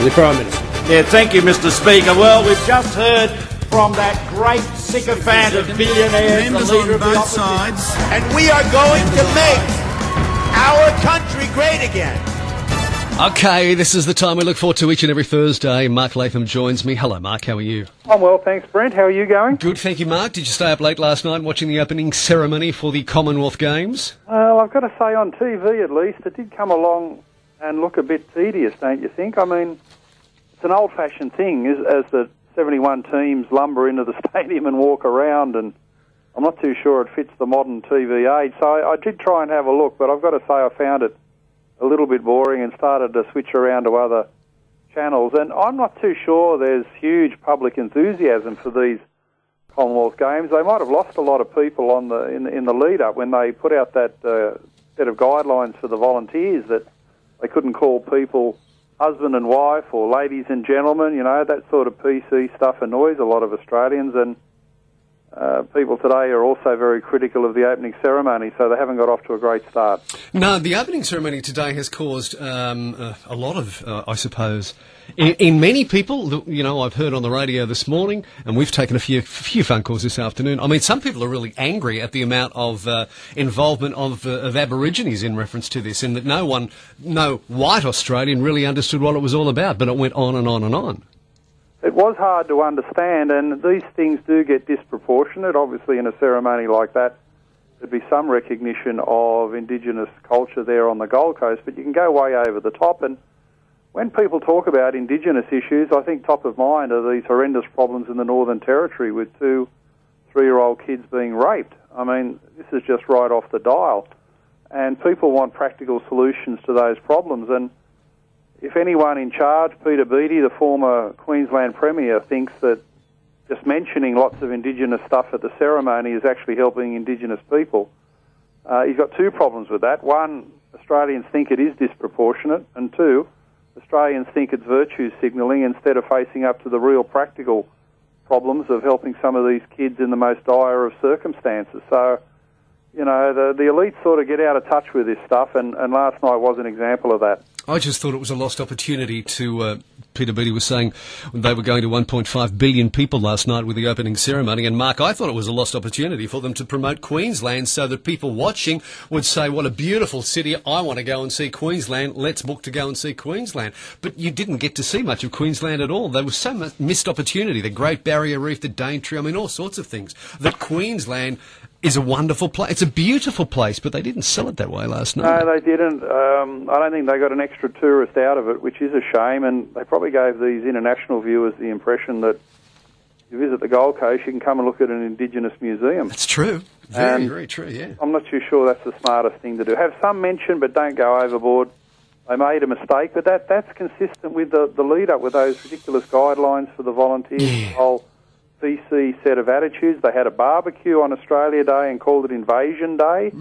The Prime Minister. Yeah, thank you, Mr. Speaker. Well, we've just heard from that great sycophant of billionaires, Members the leader on of the both opposition. sides. And we are going to make our country great again. Okay, this is the time we look forward to each and every Thursday. Mark Latham joins me. Hello, Mark. How are you? I'm well, thanks, Brent. How are you going? Good, thank you, Mark. Did you stay up late last night watching the opening ceremony for the Commonwealth Games? Well, I've got to say, on TV at least, it did come along and look a bit tedious, don't you think? I mean, it's an old-fashioned thing as the 71 teams lumber into the stadium and walk around, and I'm not too sure it fits the modern TV age. So I did try and have a look, but I've got to say I found it a little bit boring and started to switch around to other channels. And I'm not too sure there's huge public enthusiasm for these Commonwealth Games. They might have lost a lot of people on in the lead-up when they put out that set of guidelines for the volunteers that they couldn't call people husband and wife or ladies and gentlemen. You know, that sort of PC stuff annoys a lot of Australians, and people today are also very critical of the opening ceremony, so they haven't got off to a great start. No, the opening ceremony today has caused a lot of, I suppose, in many people. You know, I've heard on the radio this morning, and we've taken a few phone calls this afternoon. I mean, some people are really angry at the amount of involvement of Aborigines in reference to this, and that no white Australian really understood what it was all about, but it went on and on and on. It was hard to understand, and these things do get disproportionate. Obviously, in a ceremony like that, there'd be some recognition of Indigenous culture there on the Gold Coast, but you can go way over the top. And when people talk about Indigenous issues, I think top of mind are these horrendous problems in the Northern Territory with 2 3-year-old kids being raped. I mean, this is just right off the dial. And people want practical solutions to those problems. And if anyone in charge, Peter Beattie, the former Queensland Premier, thinks that just mentioning lots of Indigenous stuff at the ceremony is actually helping Indigenous people, he's got 2 problems with that. One, Australians think it is disproportionate, and 2, Australians think it's virtue signalling instead of facing up to the real practical problems of helping some of these kids in the most dire of circumstances. So, you know, the elites sort of get out of touch with this stuff, and last night was an example of that. I just thought it was a lost opportunity to, Peter Beattie was saying they were going to 1.5 billion people last night with the opening ceremony, and Mark, I thought it was a lost opportunity for them to promote Queensland so that people watching would say, what a beautiful city, I want to go and see Queensland, let's book to go and see Queensland. But you didn't get to see much of Queensland at all. There was so much missed opportunity, the Great Barrier Reef, the Daintree, I mean, all sorts of things. That Queensland is a wonderful place. It's a beautiful place, but they didn't sell it that way last night. No, they didn't. I don't think they got an extra tourist out of it, which is a shame, and they probably gave these international viewers the impression that if you visit the Gold Coast, you can come and look at an Indigenous museum. That's true. Very true, yeah. I'm not too sure that's the smartest thing to do. Have some mention, but don't go overboard. They made a mistake, but that's consistent with the lead-up with those ridiculous guidelines for the volunteers, the whole BC set of attitudes. They had a barbecue on Australia Day and called it Invasion Day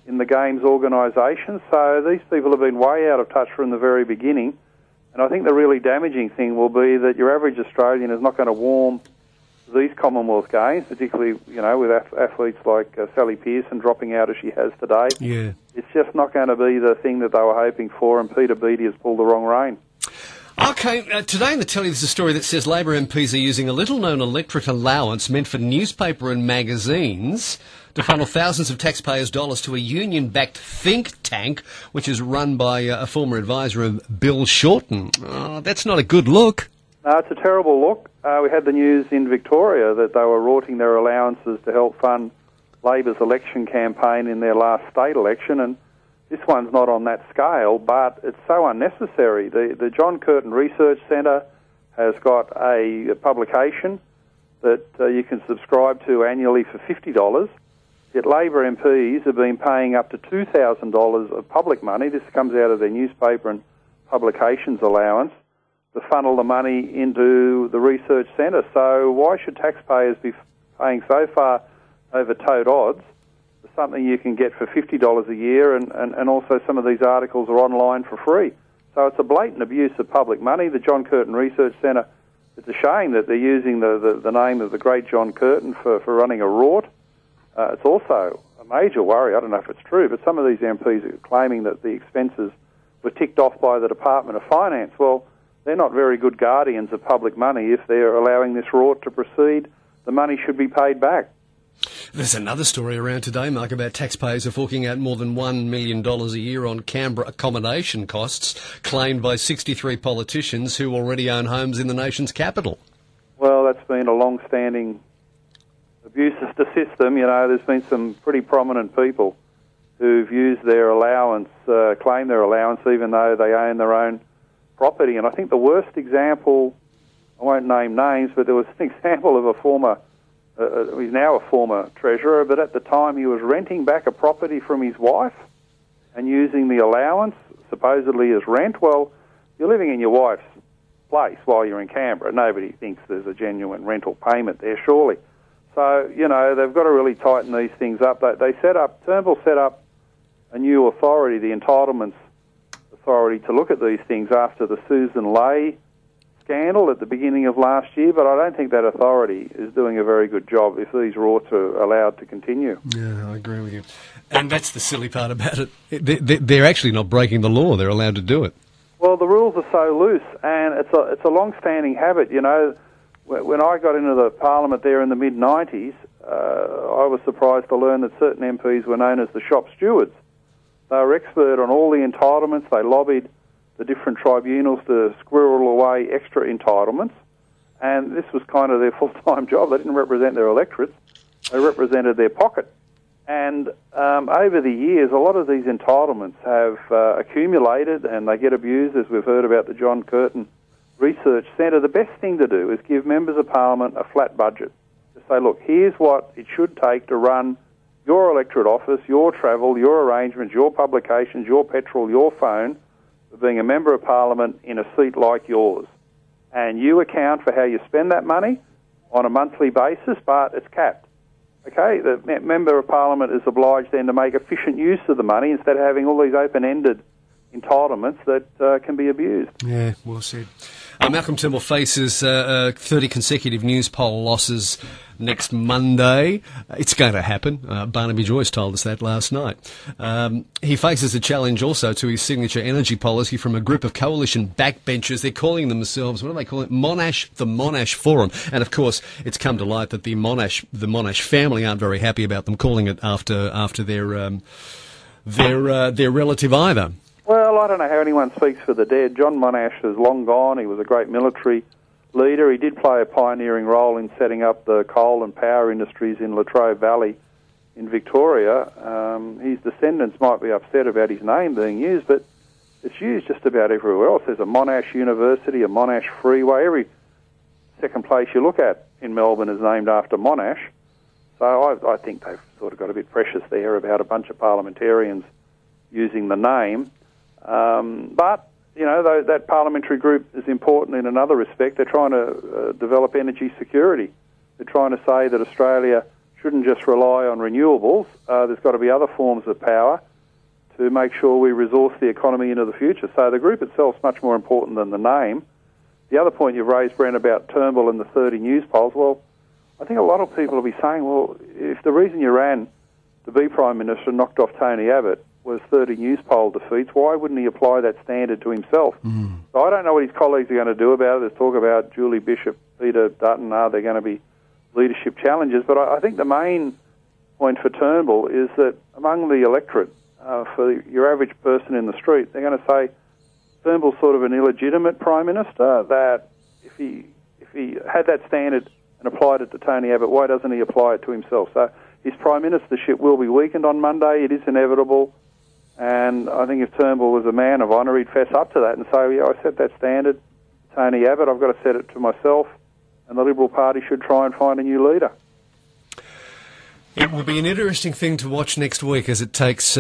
in the Games organisation. So these people have been way out of touch from the very beginning. And I think the really damaging thing will be that your average Australian is not going to warm to these Commonwealth Games, particularly, you know, with athletes like Sally Pearson dropping out as she has today. Yeah. It's just not going to be the thing that they were hoping for, and Peter Beattie has pulled the wrong rein. Okay, today in the telly there's a story that says Labor MPs are using a little-known electorate allowance meant for newspaper and magazines to funnel thousands of taxpayers' dollars to a union-backed think tank, which is run by a former advisor of Bill Shorten. Oh, that's not a good look. No, it's a terrible look. We had the news in Victoria that they were rorting their allowances to help fund Labor's election campaign in their last state election, and this one's not on that scale, but it's so unnecessary. The John Curtin Research Centre has got a publication that you can subscribe to annually for $50, yet Labor MPs have been paying up to $2,000 of public money. This comes out of their newspaper and publications allowance to funnel the money into the research centre. So why should taxpayers be paying so far over tote odds for something you can get for $50 a year, and also some of these articles are online for free? So it's a blatant abuse of public money. The John Curtin Research Centre, it's a shame that they're using the name of the great John Curtin for running a rort. It's also a major worry, I don't know if it's true, but some of these MPs are claiming that the expenses were ticked off by the Department of Finance. Well, they're not very good guardians of public money. If they're allowing this rort to proceed, the money should be paid back. There's another story around today, Mark, about taxpayers are forking out more than $1 million a year on Canberra accommodation costs, claimed by 63 politicians who already own homes in the nation's capital. Well, that's been a long-standing abuse of the system. You know, there's been some pretty prominent people who've used their allowance, claim their allowance, even though they own their own property. And I think the worst example, I won't name names, but there was an example of a former, he's now a former treasurer, but at the time he was renting back a property from his wife and using the allowance supposedly as rent. Well, you're living in your wife's place while you're in Canberra. Nobody thinks there's a genuine rental payment there, surely. So, you know, they've got to really tighten these things up. Turnbull set up a new authority, the Entitlements Authority, to look at these things after the Susan Ley scandal at the beginning of last year, but I don't think that authority is doing a very good job if these rorts are allowed to continue. Yeah, I agree with you. And that's the silly part about it. They're actually not breaking the law. They're allowed to do it. Well, the rules are so loose, and it's a long-standing habit. You know, when I got into the Parliament there in the mid-90s, I was surprised to learn that certain MPs were known as the shop stewards. They were expert on all the entitlements. They lobbied the different tribunals to squirrel away extra entitlements, and this was kind of their full-time job. They didn't represent their electorates. They represented their pocket. And over the years, a lot of these entitlements have accumulated and they get abused, as we've heard about the John Curtin Research Centre. The best thing to do is give members of Parliament a flat budget. Just say, look, here's what it should take to run your electorate office, your travel, your arrangements, your publications, your petrol, your phone, for being a member of Parliament in a seat like yours. And you account for how you spend that money on a monthly basis, but it's capped. Okay, the Member of Parliament is obliged then to make efficient use of the money instead of having all these open-ended entitlements that can be abused. Yeah, well said. Malcolm Turnbull faces 30 consecutive news poll losses next Monday. It's going to happen. Barnaby Joyce told us that last night. He faces a challenge also to his signature energy policy from a group of coalition backbenchers. They're calling themselves, what do they call it? Monash, the Monash Forum. And of course, it's come to light that the Monash family aren't very happy about them calling it after their relative either. Well, I don't know how anyone speaks for the dead. John Monash is long gone. He was a great military leader. He did play a pioneering role in setting up the coal and power industries in Latrobe Valley in Victoria. His descendants might be upset about his name being used, but it's used just about everywhere else. There's a Monash University, a Monash Freeway. Every second place you look at in Melbourne is named after Monash. So I think they've sort of got a bit precious there about a bunch of parliamentarians using the name. But, you know, that parliamentary group is important in another respect. They're trying to develop energy security. They're trying to say that Australia shouldn't just rely on renewables. There's got to be other forms of power to make sure we resource the economy into the future. So the group itself is much more important than the name. The other point you've raised, Brent, about Turnbull and the 30 news polls, well, I think a lot of people will be saying, well, if the reason you ran to be Prime Minister and knocked off Tony Abbott was 30 news poll defeats, why wouldn't he apply that standard to himself? So I don't know what his colleagues are going to do about it. There's talk about Julie Bishop, Peter Dutton, are there going to be leadership challenges? But I think the main point for Turnbull is that among the electorate, for your average person in the street, they're going to say Turnbull's sort of an illegitimate Prime Minister, that if he had that standard and applied it to Tony Abbott, why doesn't he apply it to himself? So his Prime Ministership will be weakened on Monday. It is inevitable. And I think if Turnbull was a man of honour, he'd fess up to that and say, yeah, I set that standard, Tony Abbott, I've got to set it to myself, and the Liberal Party should try and find a new leader. It will be an interesting thing to watch next week as it takes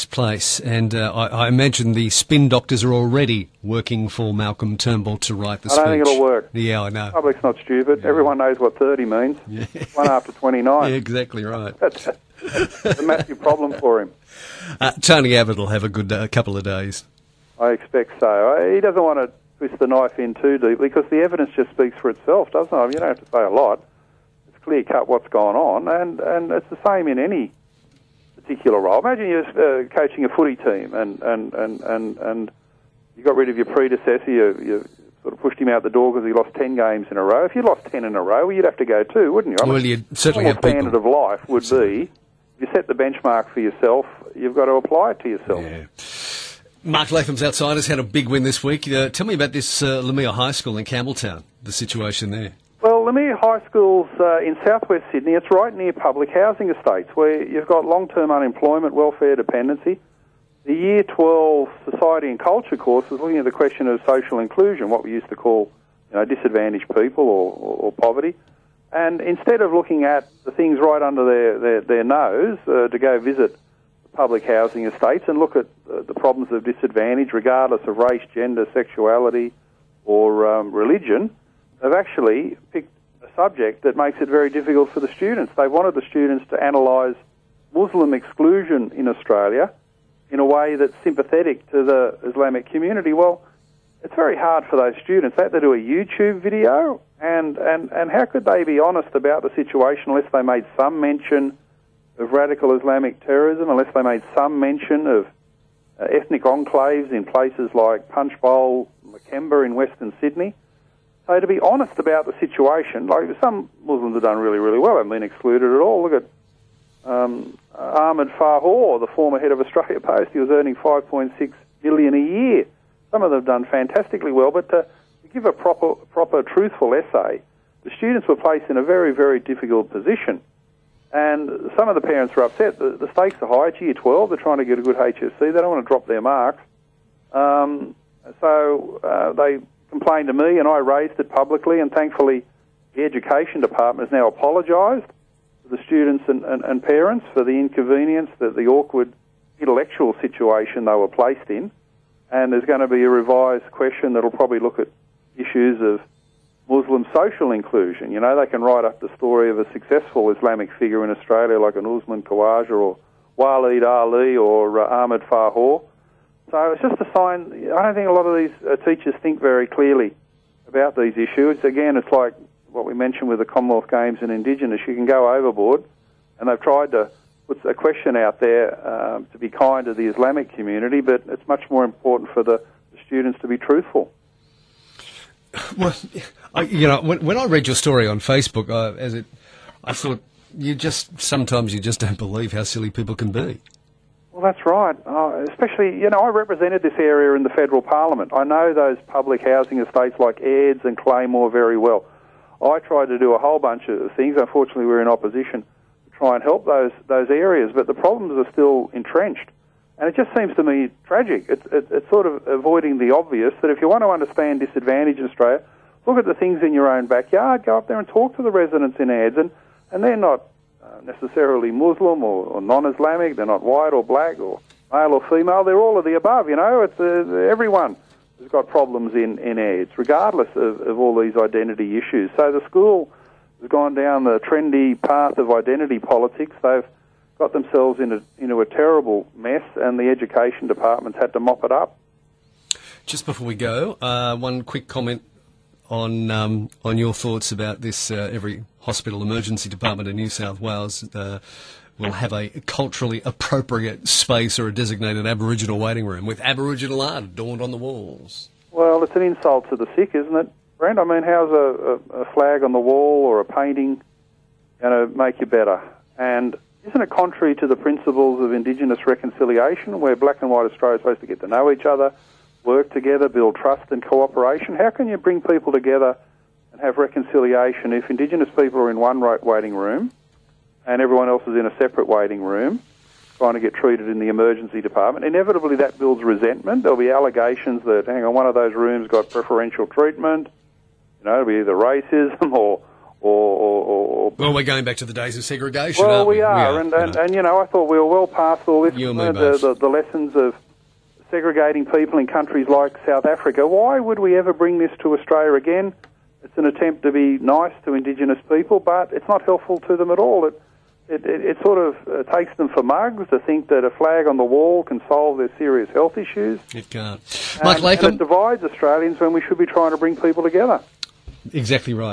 place, and I imagine the spin doctors are already working for Malcolm Turnbull to write the speech. I don't think it'll work. Yeah, I know. The public's not stupid. Yeah. Everyone knows what 30 means. Yeah. 1 after 29. Yeah, exactly right. That's a massive problem for him. Tony Abbott will have a good couple of days. I expect so. He doesn't want to twist the knife in too deeply because the evidence just speaks for itself, doesn't it? I mean, you don't have to say a lot. It's clear cut what's gone on, and it's the same in any particular role. Imagine you're coaching a footy team and you got rid of your predecessor, your pushed him out the door because he lost 10 games in a row. If you lost 10 in a row, well, you'd have to go too, wouldn't you? Well, you'd certainly have the standard of life would be, if you set the benchmark for yourself, you've got to apply it to yourself. Yeah. Mark Latham's Outsiders had a big win this week. Tell me about this Lamia High School in Campbelltown, the situation there. Well, Lamia High School's in southwest Sydney. It's right near public housing estates where you've got long-term unemployment, welfare dependency. The Year 12 Society and Culture course is looking at the question of social inclusion, what we used to call disadvantaged people or poverty. And instead of looking at the things right under their nose to go visit public housing estates and look at the problems of disadvantage, regardless of race, gender, sexuality, or religion, they've actually picked a subject that makes it very difficult for the students. They wanted the students to analyse Muslim exclusion in Australia in a way that's sympathetic to the Islamic community. Well, it's very hard for those students. They had to do a YouTube video, and how could they be honest about the situation unless they made some mention of radical Islamic terrorism, unless they made some mention of ethnic enclaves in places like Punchbowl, Lakemba in Western Sydney? So to be honest about the situation, like some Muslims have done really, really well, haven't been excluded at all. Look at Ahmed Farhor, the former head of Australia Post. He was earning $5.6 million a year. Some of them have done fantastically well, but to give a proper, truthful essay, the students were placed in a very, very difficult position. And some of the parents are upset. The stakes are high. It's Year 12. They're trying to get a good HSC. They don't want to drop their marks. So they complained to me, and I raised it publicly, and thankfully the Education Department has now apologised to the students and parents for the inconvenience, the awkward intellectual situation they were placed in. And there's going to be a revised question that will probably look at issues of Muslim social inclusion. You know, they can write up the story of a successful Islamic figure in Australia like an Usman Khawaja or Waleed Ali or Ahmed Farhor. So it's just a sign. I don't think a lot of these teachers think very clearly about these issues. Again, it's like what we mentioned with the Commonwealth Games and Indigenous. You can go overboard, and they've tried to put a question out there to be kind to the Islamic community, but it's much more important for the students to be truthful. Well, when I read your story on Facebook, I thought sometimes you just don't believe how silly people can be. Well, that's right. Especially, I represented this area in the federal parliament. I know those public housing estates like Aids and Claymore very well. I tried to do a whole bunch of things. Unfortunately, we're in opposition to try and help those areas, but the problems are still entrenched. And it just seems to me tragic. It's sort of avoiding the obvious that if you want to understand disadvantage in Australia, look at the things in your own backyard, go up there and talk to the residents in Aids, and they're not necessarily Muslim or non-Islamic, they're not white or black or male or female, they're all of the above, It's everyone has got problems in Aids, regardless of all these identity issues. So the school has gone down the trendy path of identity politics. They've got themselves into a terrible mess, and the Education Department's had to mop it up. Just before we go, one quick comment on your thoughts about this. Every hospital emergency department in New South Wales will have a culturally appropriate space or a designated Aboriginal waiting room with Aboriginal art adorned on the walls. Well, it's an insult to the sick, isn't it, Brent? I mean, how's a flag on the wall or a painting going to make you better? And isn't it contrary to the principles of Indigenous reconciliation, where black and white Australia is supposed to get to know each other, work together, build trust and cooperation? How can you bring people together and have reconciliation if Indigenous people are in one waiting room and everyone else is in a separate waiting room trying to get treated in the emergency department? Inevitably that builds resentment. There'll be allegations that, hang on, one of those rooms got preferential treatment. It'll be either racism or well, we're going back to the days of segregation, well, aren't we? We are. And I thought we were well past all this, you and me both. The lessons of segregating people in countries like South Africa. Why would we ever bring this to Australia again? It's an attempt to be nice to Indigenous people, but it's not helpful to them at all. It sort of takes them for mugs to think that a flag on the wall can solve their serious health issues. It can't. Mark Latham. And it divides Australians when we should be trying to bring people together. Exactly right.